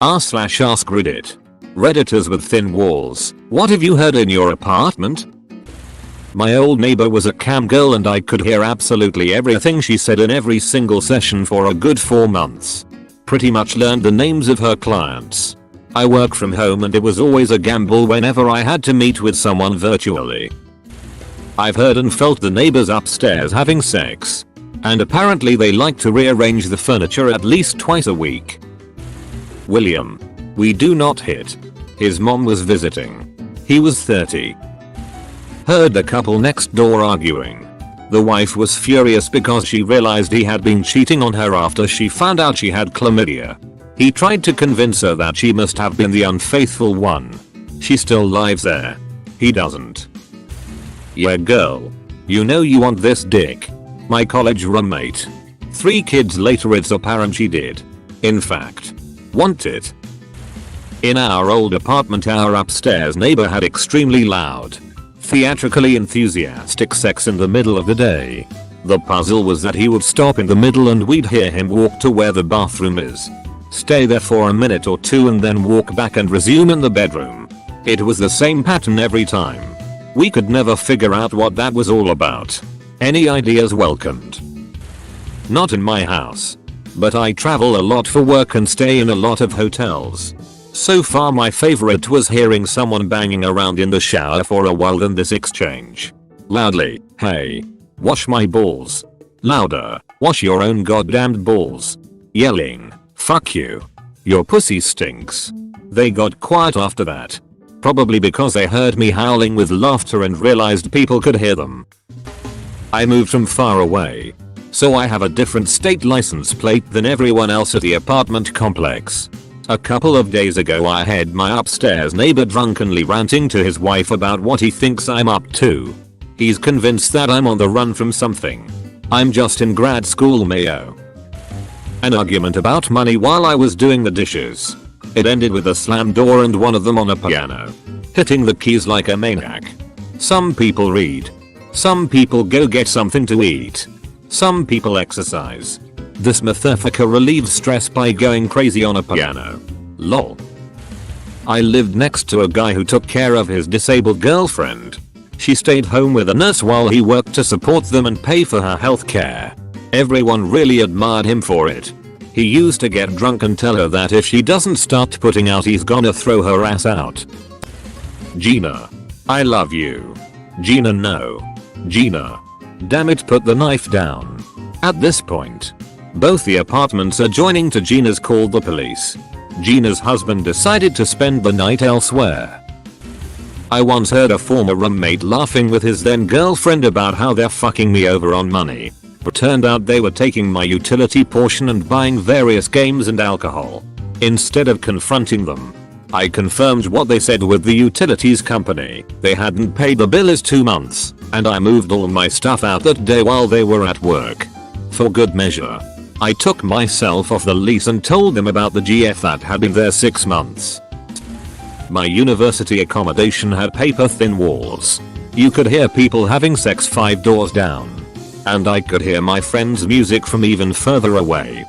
r/AskReddit. Redditors with thin walls. What have you heard in your apartment? My old neighbor was a cam girl and I could hear absolutely everything she said in every single session for a good 4 months. Pretty much learned the names of her clients. I work from home and it was always a gamble whenever I had to meet with someone virtually. I've heard and felt the neighbors upstairs having sex. And apparently they like to rearrange the furniture at least twice a week. William. We do not hit. His mom was visiting. He was 30. Heard the couple next door arguing. The wife was furious because she realized he had been cheating on her after she found out she had chlamydia. He tried to convince her that she must have been the unfaithful one. She still lives there. He doesn't. Yeah girl. You know you want this dick. My college roommate. 3 kids later it's apparent she did. In fact. Want it. In our old apartment our upstairs neighbor had extremely loud, theatrically enthusiastic sex in the middle of the day. The puzzle was that he would stop in the middle and we'd hear him walk to where the bathroom is. Stay there for a minute or two and then walk back and resume in the bedroom. It was the same pattern every time. We could never figure out what that was all about. Any ideas welcomed. Not in my house. But I travel a lot for work and stay in a lot of hotels. So far my favorite was hearing someone banging around in the shower for a while then this exchange. Loudly, hey. Wash my balls. Louder, wash your own goddamned balls. Yelling, fuck you. Your pussy stinks. They got quiet after that. Probably because they heard me howling with laughter and realized people could hear them. I moved from far away. So I have a different state license plate than everyone else at the apartment complex. A couple of days ago I had my upstairs neighbor drunkenly ranting to his wife about what he thinks I'm up to. He's convinced that I'm on the run from something. I'm just in grad school mayo. An argument about money while I was doing the dishes. It ended with a slam door and one of them on a piano. Hitting the keys like a maniac. Some people read. Some people go get something to eat. Some people exercise. This motherfucker relieves stress by going crazy on a piano. Lol. I lived next to a guy who took care of his disabled girlfriend. She stayed home with a nurse while he worked to support them and pay for her healthcare. Everyone really admired him for it. He used to get drunk and tell her that if she doesn't start putting out he's gonna throw her ass out. Gina. I love you. Gina no. Gina. Damn it, put the knife down. At this point, both the apartments adjoining to Gina's called the police. Gina's husband decided to spend the night elsewhere. I once heard a former roommate laughing with his then girlfriend about how they're fucking me over on money. But turned out they were taking my utility portion and buying various games and alcohol. Instead of confronting them, I confirmed what they said with the utilities company. They hadn't paid the bill as 2 months, and I moved all my stuff out that day while they were at work. For good measure, I took myself off the lease and told them about the GF that had been there 6 months. My university accommodation had paper thin walls. You could hear people having sex 5 doors down. And I could hear my friend's music from even further away.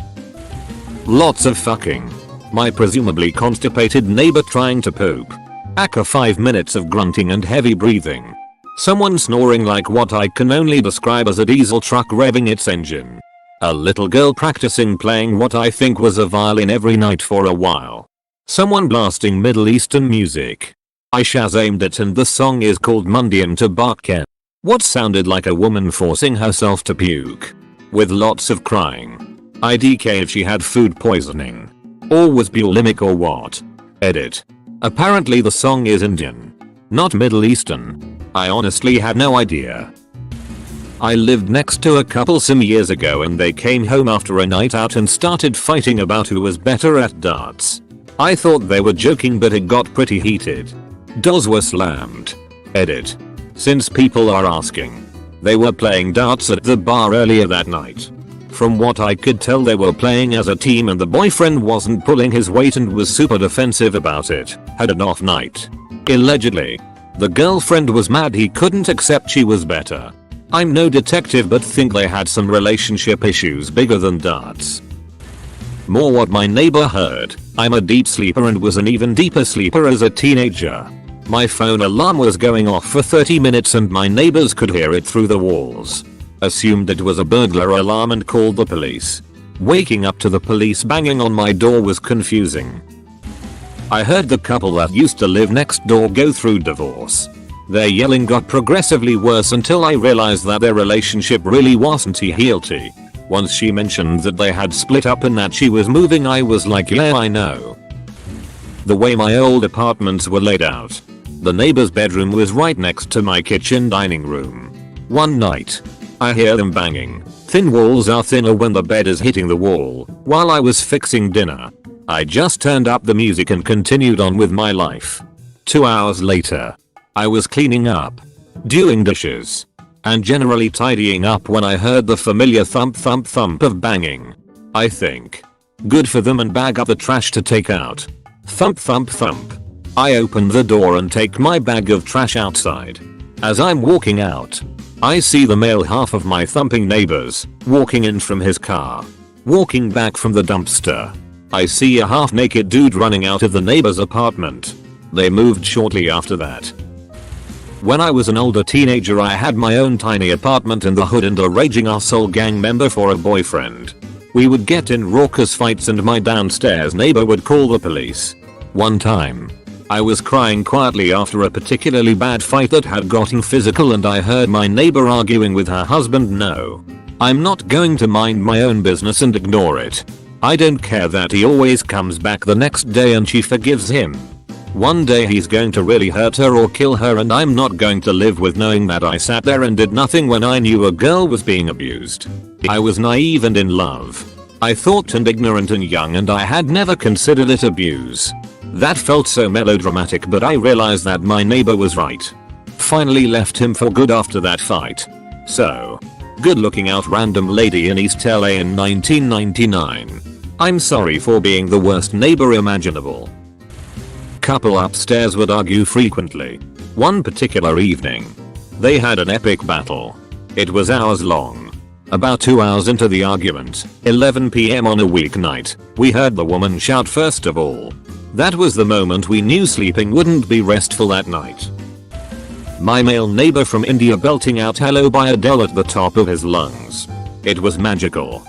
Lots of fucking. My presumably constipated neighbor trying to poop. Aka 5 minutes of grunting and heavy breathing. Someone snoring like what I can only describe as a diesel truck revving its engine. A little girl practicing playing what I think was a violin every night for a while. Someone blasting Middle Eastern music. I Shazamed it and the song is called Mundian to Barken. What sounded like a woman forcing herself to puke. With lots of crying. IDK if she had food poisoning. Or was bulimic or what. Edit. Apparently the song is Indian. Not Middle Eastern. I honestly had no idea. I lived next to a couple some years ago and they came home after a night out and started fighting about who was better at darts. I thought they were joking but it got pretty heated. Doors were slammed. Edit. Since people are asking. They were playing darts at the bar earlier that night. From what I could tell they were playing as a team and the boyfriend wasn't pulling his weight and was super defensive about it. Had an off night. Allegedly. The girlfriend was mad he couldn't accept she was better. I'm no detective but think they had some relationship issues bigger than darts. More what my neighbor heard. I'm a deep sleeper and was an even deeper sleeper as a teenager. My phone alarm was going off for 30 minutes and my neighbors could hear it through the walls. Assumed it was a burglar alarm and called the police. Waking up to the police banging on my door was confusing. I heard the couple that used to live next door go through divorce. Their yelling got progressively worse until I realized that their relationship really wasn't healthy. Once she mentioned that they had split up and that she was moving, I was like, yeah, I know. The way my old apartments were laid out. The neighbor's bedroom was right next to my kitchen dining room. One night, I hear them banging. Thin walls are thinner when the bed is hitting the wall. While I was fixing dinner, I just turned up the music and continued on with my life. 2 hours later, I was cleaning up, doing dishes, and generally tidying up when I heard the familiar thump thump thump of banging. I think, good for them, and bag up the trash to take out. Thump thump thump. I open the door and take my bag of trash outside. As I'm walking out, I see the male half of my thumping neighbors walking in from his car. Walking back from the dumpster, I see a half-naked dude running out of the neighbor's apartment. They moved shortly after that. When I was an older teenager, I had my own tiny apartment in the hood and a raging arsehole gang member for a boyfriend. We would get in raucous fights and my downstairs neighbor would call the police. One time, I was crying quietly after a particularly bad fight that had gotten physical and I heard my neighbor arguing with her husband. No, I'm not going to mind my own business and ignore it. I don't care that he always comes back the next day and she forgives him. One day he's going to really hurt her or kill her, and I'm not going to live with knowing that I sat there and did nothing when I knew a girl was being abused. I was naive and in love. I thought and ignorant and young, and I had never considered it abuse. That felt so melodramatic, but I realized that my neighbor was right. Finally left him for good after that fight. So, good looking out random lady in East LA in 1999. I'm sorry for being the worst neighbor imaginable. Couple upstairs would argue frequently. One particular evening, they had an epic battle. It was hours long. About 2 hours into the argument, 11 PM on a weeknight, we heard the woman shout first of all. That was the moment we knew sleeping wouldn't be restful that night. My male neighbor from India belting out "Hello" by Adele at the top of his lungs. It was magical.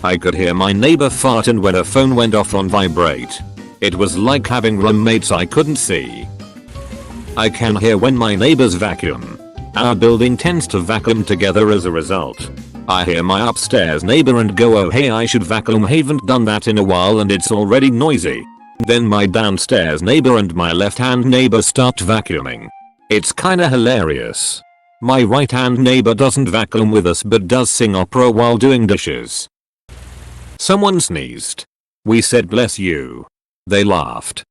I could hear my neighbor fart, and when her phone went off on vibrate, it was like having roommates I couldn't see. I can hear when my neighbors vacuum. Our building tends to vacuum together as a result. I hear my upstairs neighbor and go, oh hey, I should vacuum, haven't done that in a while and it's already noisy. Then my downstairs neighbor and my left hand neighbor start vacuuming. It's kinda hilarious. My right hand neighbor doesn't vacuum with us but does sing opera while doing dishes. Someone sneezed. We said bless you. They laughed.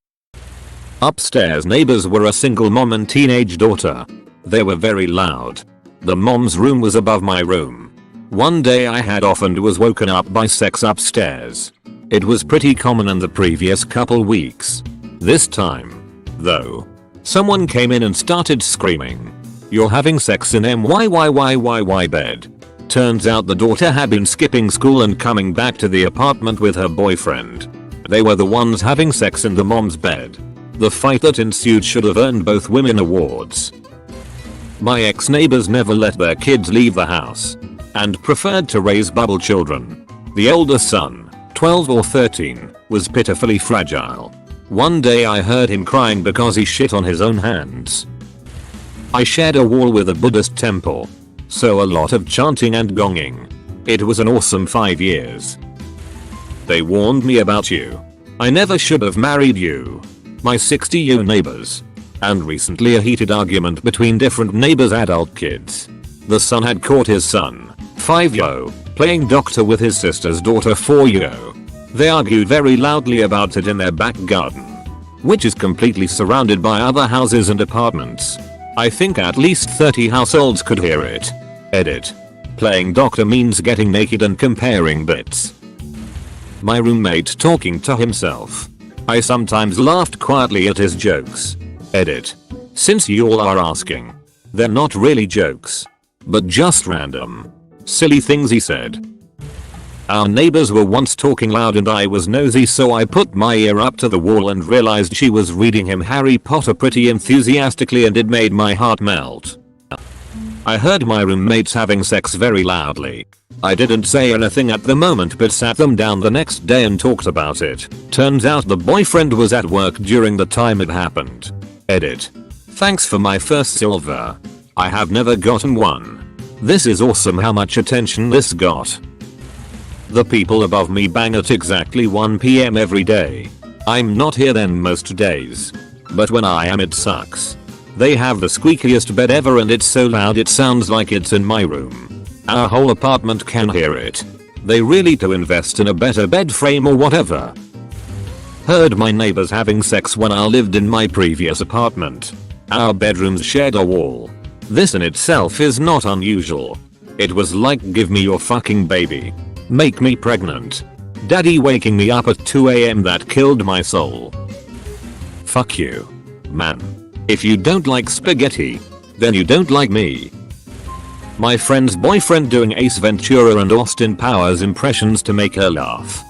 Upstairs neighbors were a single mom and teenage daughter. They were very loud. The mom's room was above my room. One day I had often was woken up by sex upstairs. It was pretty common in the previous couple weeks. This time, though, someone came in and started screaming, "You're having sex in MYYYYY bed." Turns out the daughter had been skipping school and coming back to the apartment with her boyfriend. They were the ones having sex in the mom's bed. The fight that ensued should have earned both women awards. My ex-neighbors never let their kids leave the house and preferred to raise bubble children. The older son, 12 or 13, was pitifully fragile. One day I heard him crying because he shit on his own hands. I shared a wall with a Buddhist temple, so a lot of chanting and gonging. It was an awesome 5 years. They warned me about you. I never should have married you. My 60-year neighbors. And recently a heated argument between different neighbors' adult kids. The son had caught his son, 5-year-old, playing doctor with his sister's daughter, 4-year-old. They argued very loudly about it in their back garden, which is completely surrounded by other houses and apartments. I think at least 30 households could hear it. Edit. Playing doctor means getting naked and comparing bits. My roommate talking to himself. I sometimes laughed quietly at his jokes. Edit. Since you all are asking, they're not really jokes, but just random, silly things he said. Our neighbors were once talking loud and I was nosy, so I put my ear up to the wall and realized she was reading him Harry Potter pretty enthusiastically, and it made my heart melt. I heard my roommates having sex very loudly. I didn't say anything at the moment but sat them down the next day and talked about it. Turns out the boyfriend was at work during the time it happened. Edit. Thanks for my first silver. I have never gotten one. This is awesome how much attention this got. The people above me bang at exactly 1 PM every day. I'm not here then most days. But when I am it sucks. They have the squeakiest bed ever and it's so loud it sounds like it's in my room. Our whole apartment can hear it. They really do invest in a better bed frame or whatever. Heard my neighbors having sex when I lived in my previous apartment. Our bedrooms shared a wall. This in itself is not unusual. It was like, give me your fucking baby. Make me pregnant. Daddy waking me up at 2 AM that killed my soul. Fuck you. Man. If you don't like spaghetti, then you don't like me. My friend's boyfriend doing Ace Ventura and Austin Powers impressions to make her laugh.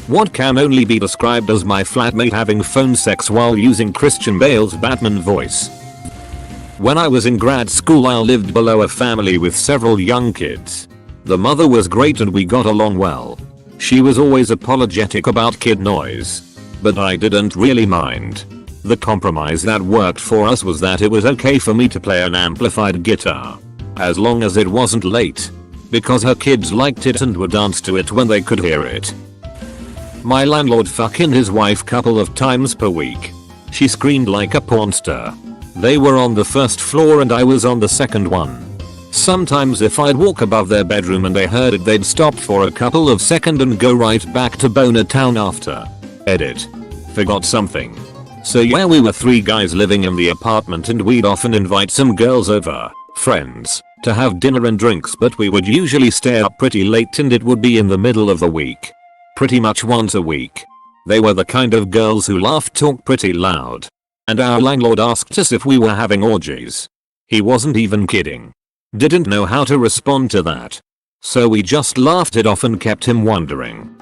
What can only be described as my flatmate having phone sex while using Christian Bale's Batman voice. When I was in grad school I lived below a family with several young kids. The mother was great and we got along well. She was always apologetic about kid noise. But I didn't really mind. The compromise that worked for us was that it was okay for me to play an amplified guitar. As long as it wasn't late. Because her kids liked it and would dance to it when they could hear it. My landlord fucking his wife couple of times per week. She screamed like a porn star. They were on the first floor and I was on the second one. Sometimes if I'd walk above their bedroom and they heard it they'd stop for a couple of seconds and go right back to Boner Town after. Edit. Forgot something. So yeah, we were 3 guys living in the apartment and we'd often invite some girls over, friends, to have dinner and drinks, but we would usually stay up pretty late and it would be in the middle of the week. Pretty much once a week. They were the kind of girls who talk pretty loud. And our landlord asked us if we were having orgies. He wasn't even kidding. Didn't know how to respond to that. So we just laughed it off and kept him wondering.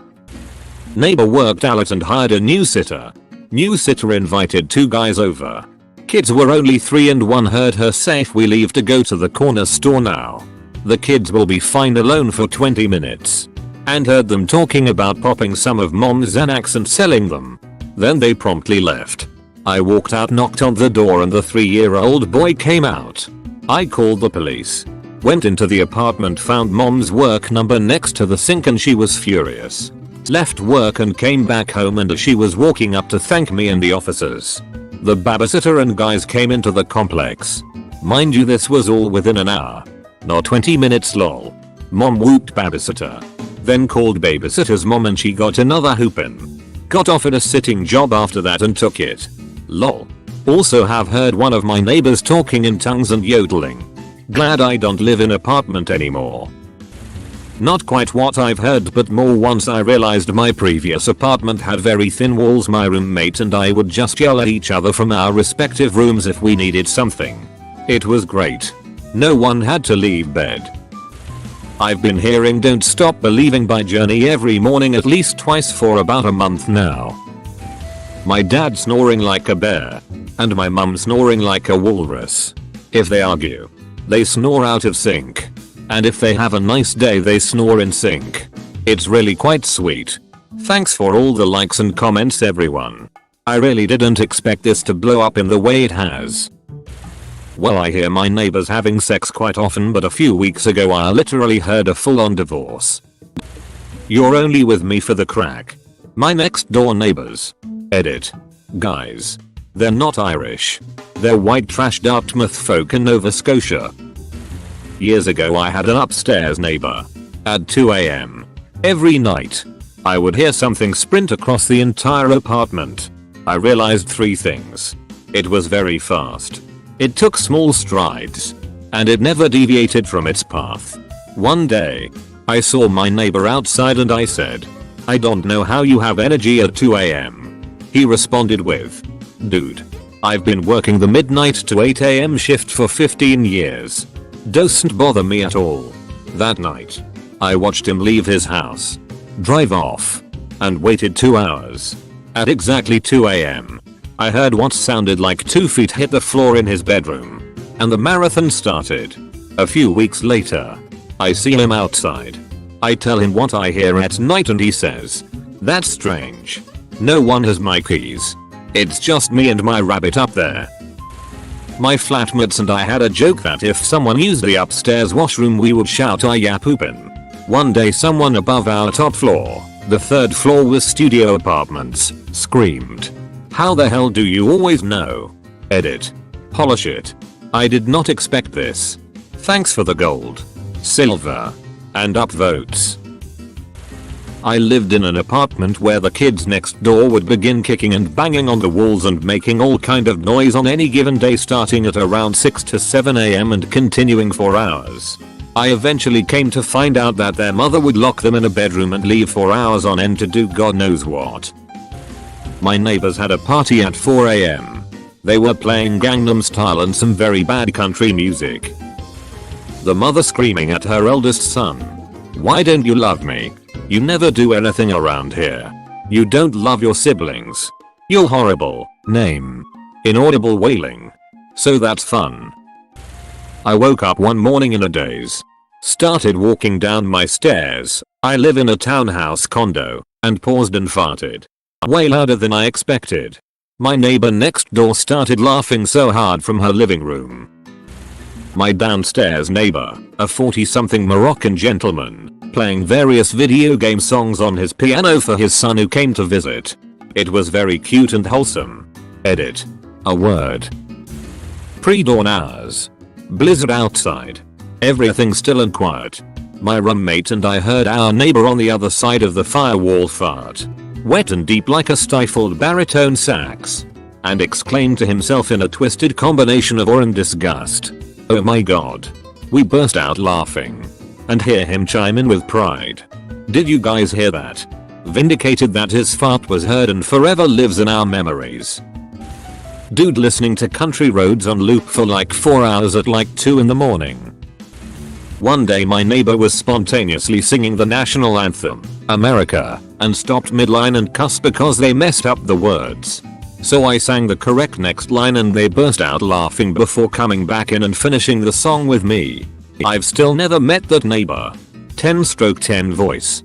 Neighbor worked out and hired a new sitter. New sitter invited 2 guys over. Kids were only 3 and one heard her say if we leave to go to the corner store now, the kids will be fine alone for 20 minutes. And heard them talking about popping some of mom's Xanax and selling them. Then they promptly left. I walked out, knocked on the door and the 3-year-old boy came out. I called the police. Went into the apartment, found mom's work number next to the sink and she was furious. Left work and came back home and she was walking up to thank me and the officers. The babysitter and guys came into the complex. Mind you, this was all within an hour. Not 20 minutes lol. Mom whooped babysitter. Then called babysitter's mom and she got another whoopin'. Got offered a sitting job after that and took it. Lol. Also have heard one of my neighbors talking in tongues and yodeling. Glad I don't live in apartment anymore. Not quite what I've heard but more. Once I realized my previous apartment had very thin walls. My roommate and I would just yell at each other from our respective rooms if we needed something. It was great. No one had to leave bed. I've been hearing Don't Stop Believing by Journey every morning at least twice for about a month now. My dad snoring like a bear. And my mum snoring like a walrus. If they argue, they snore out of sync. And if they have a nice day they snore in sync. It's really quite sweet. Thanks for all the likes and comments everyone. I really didn't expect this to blow up in the way it has. Well, I hear my neighbors having sex quite often, but a few weeks ago I literally heard a full-on divorce. You're only with me for the crack. My next door neighbors. Edit. Guys. They're not Irish. They're white trash Dartmouth folk in Nova Scotia. Years ago I had an upstairs neighbor. At 2 AM. Every night. I would hear something sprint across the entire apartment. I realized 3 things. It was very fast. It took small strides. And it never deviated from its path. One day, I saw my neighbor outside and I said, I don't know how you have energy at 2 AM. He responded with, dude, I've been working the midnight to 8 AM shift for 15 years. Doesn't bother me at all. That night, I watched him leave his house, drive off, and waited 2 hours. At exactly 2 AM, I heard what sounded like 2 feet hit the floor in his bedroom, and the marathon started. A few weeks later, I see him outside. I tell him what I hear at night and he says, "That's strange. No one has my keys. It's just me and my rabbit up there." My flatmates and I had a joke that if someone used the upstairs washroom we would shout "Iya poopin'." One day someone above our top floor, the 3rd floor was studio apartments, screamed, "How the hell do you always know?" Edit. Polish it. I did not expect this. Thanks for the gold, silver, and upvotes. I lived in an apartment where the kids next door would begin kicking and banging on the walls and making all kind of noise on any given day, starting at around 6 to 7 AM and continuing for hours. I eventually came to find out that their mother would lock them in a bedroom and leave for hours on end to do God knows what. My neighbors had a party at 4 AM. They were playing Gangnam Style and some very bad country music. The mother screaming at her eldest son, "Why don't you love me? You never do anything around here. You don't love your siblings. You're horrible." Name. Inaudible wailing. So that's fun. I woke up one morning in a daze. Started walking down my stairs. I live in a townhouse condo, and paused and farted. Way louder than I expected. My neighbor next door started laughing so hard from her living room. My downstairs neighbor, a 40-something Moroccan gentleman, playing various video game songs on his piano for his son who came to visit. It was very cute and wholesome. Edit. A word. Pre-dawn hours. Blizzard outside. Everything still and quiet. My roommate and I heard our neighbor on the other side of the firewall fart, wet and deep like a stifled baritone sax, and exclaimed to himself in a twisted combination of awe and disgust, "Oh my god." We burst out laughing, and hear him chime in with pride, "Did you guys hear that?" Vindicated that his fart was heard and forever lives in our memories. Dude listening to Country Roads on loop for like 4 hours at like 2 in the morning. One day my neighbor was spontaneously singing the national anthem, America, and stopped midline and cussed because they messed up the words. So I sang the correct next line and they burst out laughing before coming back in and finishing the song with me. I've still never met that neighbor. 10/10 voice.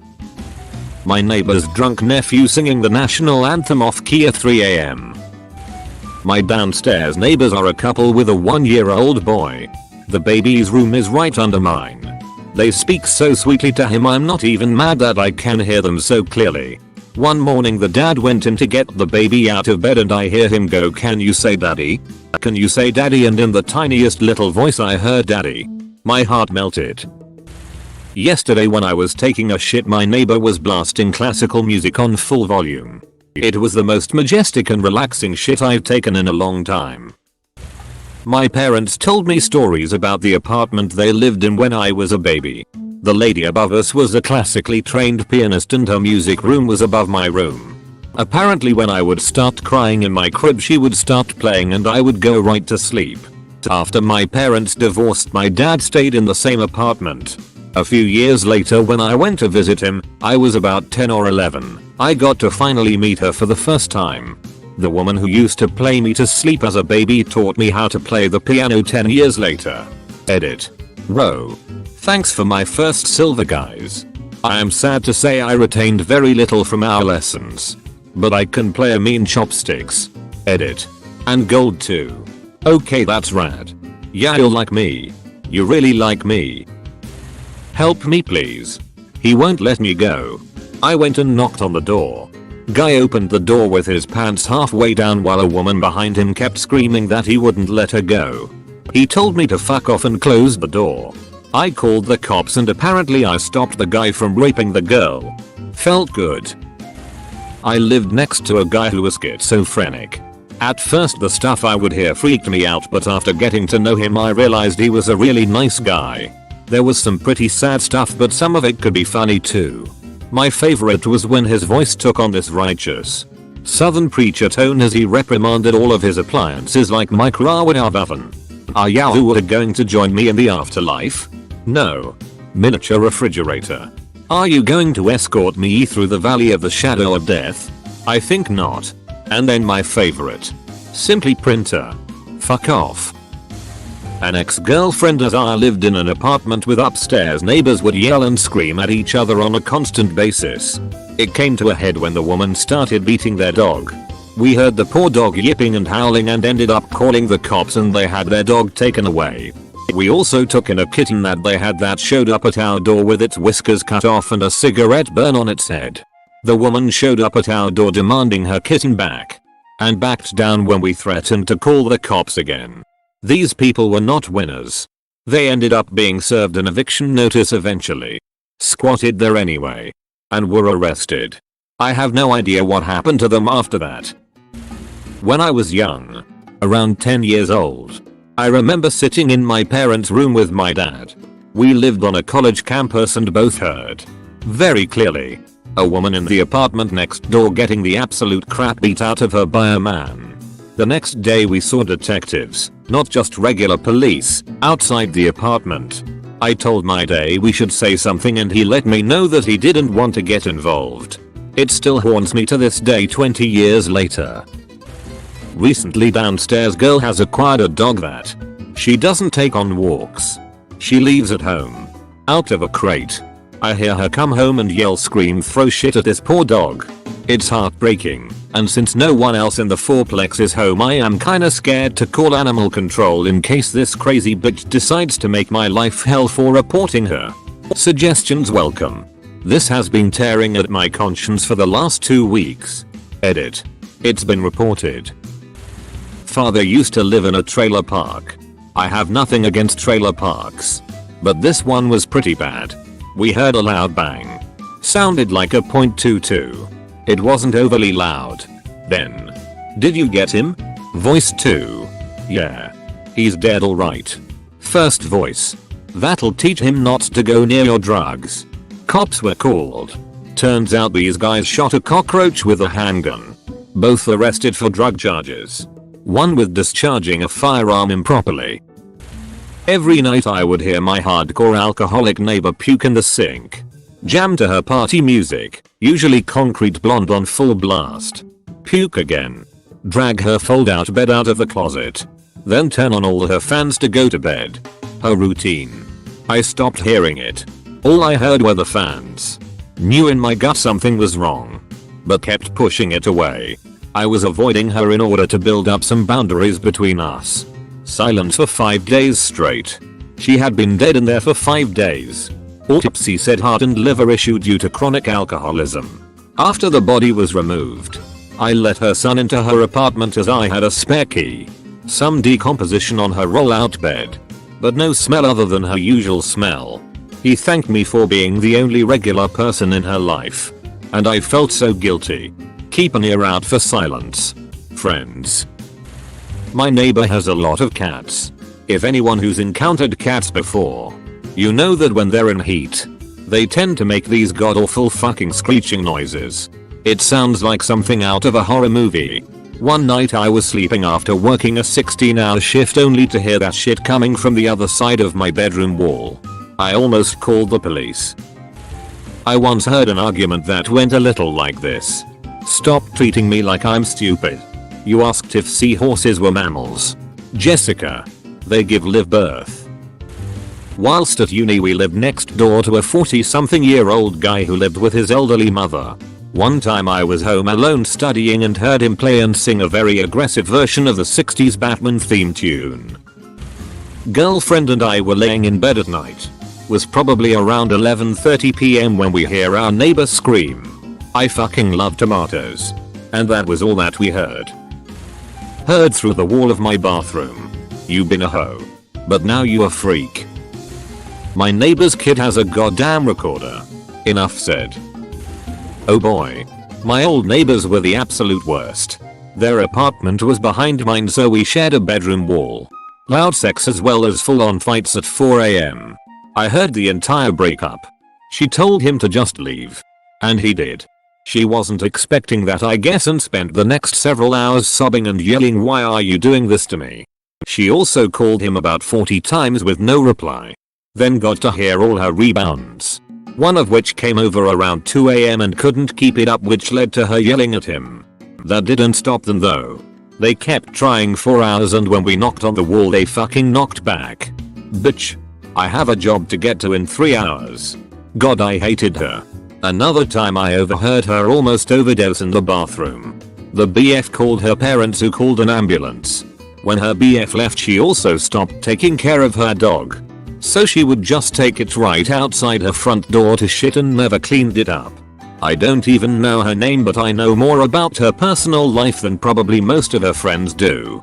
My neighbor's drunk nephew singing the national anthem off key at 3 AM. My downstairs neighbors are a couple with a 1-year-old boy. The baby's room is right under mine. They speak so sweetly to him I'm not even mad that I can hear them so clearly. One morning the dad went in to get the baby out of bed and I hear him go, "Can you say daddy? Can you say daddy?" And in the tiniest little voice I heard daddy. My heart melted. Yesterday when I was taking a shit my neighbor was blasting classical music on full volume. It was the most majestic and relaxing shit I've taken in a long time. My parents told me stories about the apartment they lived in when I was a baby. The lady above us was a classically trained pianist and her music room was above my room. Apparently when I would start crying in my crib she would start playing and I would go right to sleep. After my parents divorced my dad stayed in the same apartment. A few years later when I went to visit him, I was about 10 or 11. I got to finally meet her for the first time. The woman who used to play me to sleep as a baby taught me how to play the piano 10 years later. Edit. Row. Thanks for my first silver, guys. I am sad to say I retained very little from our lessons. But I can play a mean chopsticks. Edit. And gold too. Okay, that's rad. Yeah, you'll like me. You really like me. Help me please. He won't let me go. I went and knocked on the door. Guy opened the door with his pants halfway down while a woman behind him kept screaming that he wouldn't let her go. He told me to fuck off and closed the door. I called the cops and apparently I stopped the guy from raping the girl. Felt good. I lived next to a guy who was schizophrenic. At first the stuff I would hear freaked me out, but after getting to know him I realized he was a really nice guy. There was some pretty sad stuff but some of it could be funny too. My favorite was when his voice took on this righteous southern preacher tone as he reprimanded all of his appliances like microwave oven. Are you going to join me in the afterlife? No. Miniature refrigerator. Are you going to escort me through the valley of the shadow of death? I think not. And then my favorite. Simply printer. Fuck off. An ex-girlfriend as I lived in an apartment with upstairs neighbors would yell and scream at each other on a constant basis. It came to a head when the woman started beating their dog. We heard the poor dog yipping and howling and ended up calling the cops, and they had their dog taken away. We also took in a kitten that they had that showed up at our door with its whiskers cut off and a cigarette burn on its head. The woman showed up at our door demanding her kitten back and backed down when we threatened to call the cops again. These people were not winners. They ended up being served an eviction notice eventually, squatted there anyway, and were arrested. I have no idea what happened to them after that. When I was young, around 10 years old, I remember sitting in my parents' room with my dad. We lived on a college campus and both heard, very clearly, a woman in the apartment next door getting the absolute crap beat out of her by a man. The next day we saw detectives, not just regular police, outside the apartment. I told my dad we should say something and he let me know that he didn't want to get involved. It still haunts me to this day 20 years later. Recently, downstairs girl has acquired a dog that she doesn't take on walks. She leaves at home, out of a crate. I hear her come home and yell, scream, throw shit at this poor dog. It's heartbreaking, and since no one else in the fourplex is home, I am kinda scared to call animal control in case this crazy bitch decides to make my life hell for reporting her. Suggestions welcome. This has been tearing at my conscience for the last 2 weeks. Edit. It's been reported. Father used to live in a trailer park. I have nothing against trailer parks, but this one was pretty bad. We heard a loud bang. Sounded like a .22. It wasn't overly loud. Then, did you get him? Voice 2. Yeah. He's dead alright. First voice. That'll teach him not to go near your drugs. Cops were called. Turns out these guys shot a cockroach with a handgun. Both arrested for drug charges. One with discharging a firearm improperly. Every night I would hear my hardcore alcoholic neighbor puke in the sink. Jam to her party music, usually Concrete Blonde on full blast. Puke again. Drag her fold-out bed out of the closet. Then turn on all her fans to go to bed. Her routine. I stopped hearing it. All I heard were the fans. Knew in my gut something was wrong, but kept pushing it away. I was avoiding her in order to build up some boundaries between us. Silence for 5 days straight. She had been dead in there for 5 days. Autopsy said heart and liver issue due to chronic alcoholism. After the body was removed, I let her son into her apartment as I had a spare key. Some decomposition on her roll-out bed, but no smell other than her usual smell. He thanked me for being the only regular person in her life, and I felt so guilty. Keep an ear out for silence. Friends. My neighbor has a lot of cats. If anyone who's encountered cats before, you know that when they're in heat, they tend to make these god-awful fucking screeching noises. It sounds like something out of a horror movie. One night I was sleeping after working a 16-hour shift only to hear that shit coming from the other side of my bedroom wall. I almost called the police. I once heard an argument that went a little like this. Stop treating me like I'm stupid. You asked if seahorses were mammals. Jessica. They live birth. Whilst at uni we lived next door to a 40-something-year-old guy who lived with his elderly mother. One time I was home alone studying and heard him play and sing a very aggressive version of the 60s Batman theme tune. Girlfriend and I were laying in bed at night. Was probably around 11:30 PM when we hear our neighbor scream. I fucking love tomatoes. And that was all that we heard. Heard through the wall of my bathroom. You been a hoe. But now you a freak. My neighbor's kid has a goddamn recorder. Enough said. Oh boy. My old neighbors were the absolute worst. Their apartment was behind mine, so we shared a bedroom wall. Loud sex as well as full-on fights at 4 AM. I heard the entire breakup. She told him to just leave. And he did. She wasn't expecting that, I guess, and spent the next several hours sobbing and yelling, "Why are you doing this to me?" She also called him about 40 times with no reply. then got to hear all her rebounds. One of which came over around 2 AM and couldn't keep it up, which led to her yelling at him. That didn't stop them though. They kept trying for hours, and when we knocked on the wall they fucking knocked back. Bitch. I have a job to get to in 3 hours. God, I hated her. Another time I overheard her almost overdose in the bathroom. The BF called her parents, who called an ambulance. When her BF left, she also stopped taking care of her dog. So she would just take it right outside her front door to shit and never cleaned it up. I don't even know her name, but I know more about her personal life than probably most of her friends do.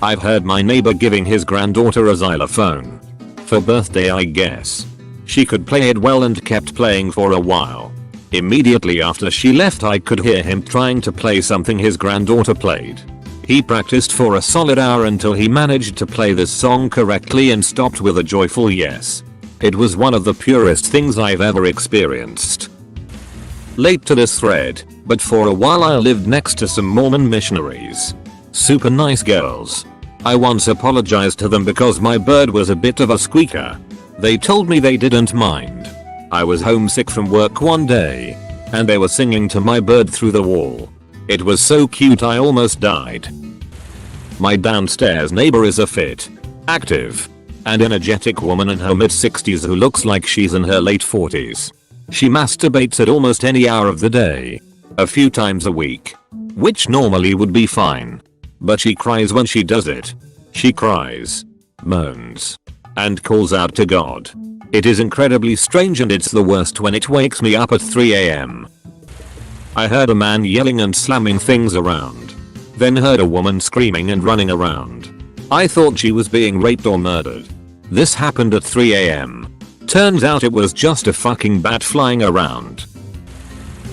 I've heard my neighbor giving his granddaughter a xylophone. For birthday, I guess. She could play it well and kept playing for a while. Immediately after she left, I could hear him trying to play something his granddaughter played. He practiced for a solid hour until he managed to play this song correctly and stopped with a joyful yes. It was one of the purest things I've ever experienced. Late to this thread, but for a while I lived next to some Mormon missionaries. Super nice girls. I once apologized to them because my bird was a bit of a squeaker. They told me they didn't mind. I was homesick from work one day, and they were singing to my bird through the wall. It was so cute I almost died. My downstairs neighbor is a fit, active, and energetic woman in her mid-60s who looks like she's in her late 40s. She masturbates at almost any hour of the day, a few times a week, which normally would be fine. But she cries when she does it. She cries, moans, and calls out to God. It is incredibly strange, and it's the worst when it wakes me up at 3 AM. I heard a man yelling and slamming things around. Then heard a woman screaming and running around. I thought she was being raped or murdered. This happened at 3 AM. Turns out it was just a fucking bat flying around.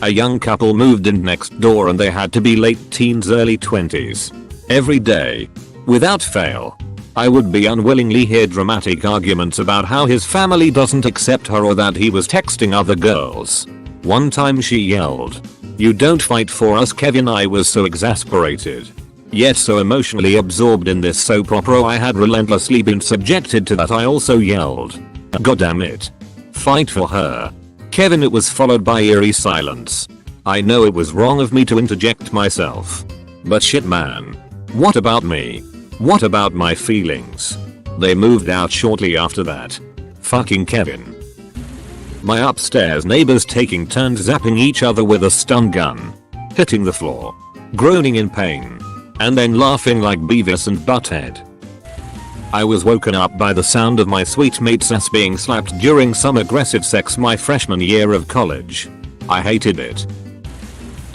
A young couple moved in next door and they had to be late teens, early 20s. Every day, without fail, I would be unwillingly hear dramatic arguments about how his family doesn't accept her or that he was texting other girls. One time she yelled, "You don't fight for us, Kevin." I was so exasperated, yet so emotionally absorbed in this soap opera I had relentlessly been subjected to that I also yelled, "God damn it. Fight for her, Kevin." It was followed by eerie silence. I know it was wrong of me to interject myself. But shit, man. What about me? What about my feelings? They moved out shortly after that. Fucking Kevin. My upstairs neighbors taking turns zapping each other with a stun gun, hitting the floor, groaning in pain, and then laughing like Beavis and Butthead. I was woken up by the sound of my sweet mate's ass being slapped during some aggressive sex my freshman year of college. I hated it.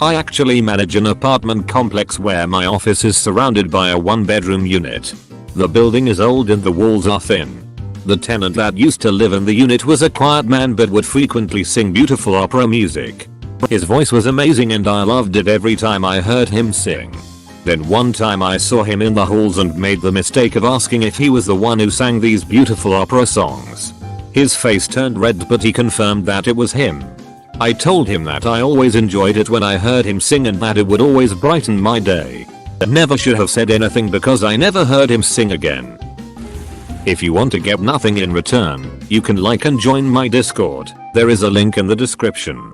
I actually manage an apartment complex where my office is surrounded by a 1-bedroom unit. The building is old and the walls are thin. The tenant that used to live in the unit was a quiet man but would frequently sing beautiful opera music. His voice was amazing and I loved it every time I heard him sing. Then one time I saw him in the halls and made the mistake of asking if he was the one who sang these beautiful opera songs. His face turned red but he confirmed that it was him. I told him that I always enjoyed it when I heard him sing and that it would always brighten my day. I never should have said anything because I never heard him sing again. If you want to get nothing in return, you can like and join my Discord. There is a link in the description.